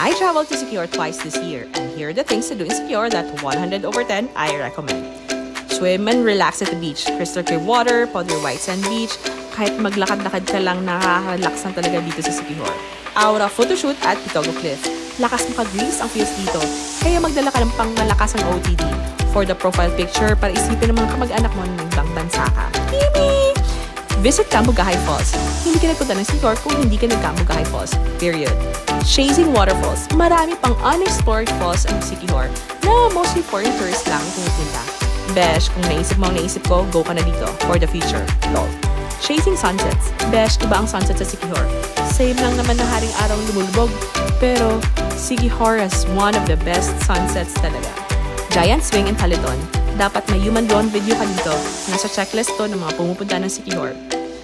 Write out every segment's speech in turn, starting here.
I traveled to Siquijor twice this year, and here are the things to do in Siquijor that 100 over 10 I recommend. Swim and relax at the beach. Crystal clear water, powder white sand beach. Kahit maglakad-lakad ka lang, nakaka-relax na talaga dito sa Siquijor. Aura photoshoot at Pitogo Cliff. Lakas makag-grease ang feels dito, kaya magdala ka ng pangmalakasang OOTD for the profile picture para isipin ng mga kamag-anak mo ng ibang bansa ka. Kimi! Visit Kamugahay Falls. Hindi ka nagpunta ng Siquijor kung hindi ka nag-Kamugahay Falls. Period. Chasing Waterfalls. Marami pang unexplored falls ang Siquijor na mostly foreign tourists lang pumupunta. Besh, kung naisip ko, go ka na dito for the future. Lol. Chasing Sunsets. Besh, iba ang sunset sa Siquijor. Same lang naman na haring araw lumulubog. Pero Siquijor has one of the best sunsets talaga. Giant Swing in Caliton. Dapat may human drone video ka dito. Nasa checklist to ng mga pumupunta ng Siquijor.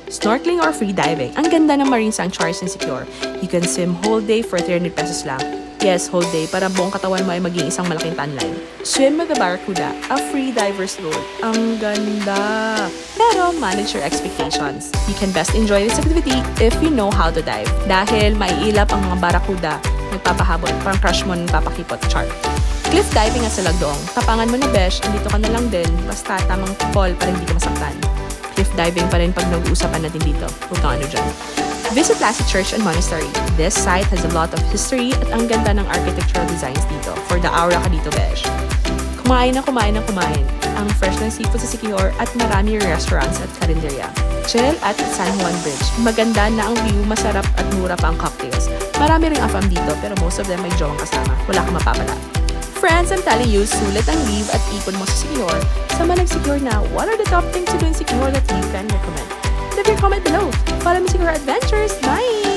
Snorkeling or free diving. Ang ganda ng marine sanctuaries in Siquijor. You can swim whole day for 300 pesos lang. Yes, whole day para buong katawan mo ay maging isang malaking tanline. Swim with the Barracuda, a free diver's road. Ang ganda! Pero manage your expectations. You can best enjoy this activity if you know how to dive. Dahil maiilap ang mga Barracuda, nagpapahabol, parang crush mo nagpapakipot, chart. Cliff diving at Salagdoong. Tapangan mo na besh, andito ka na lang din, basta tamang fall para hindi ka masaktan. Cliff diving pa rin pag nag-uusapan natin dito. Huwag kang ano dyan. Visit Lassie Church and Monastery. This site has a lot of history at ang ganda ng architectural designs dito. For the aura ka dito, besh. Kumain. Ang fresh ng seafood sa Siquijor at marami restaurants at karinderya. Chill at San Juan Bridge. Maganda na ang view, masarap at mura pa ang cocktails. Marami ring afam dito pero most of them may jowang kasama. Wala kang mapapala. Friends, I'm telling you, sulit ang leave at ipon mo sa Siquijor. Sa manang Siquijor na, what are the top things to do in Siquijor that you can recommend? Leave your comment below. Follow me Siquijor Adventures. Bye!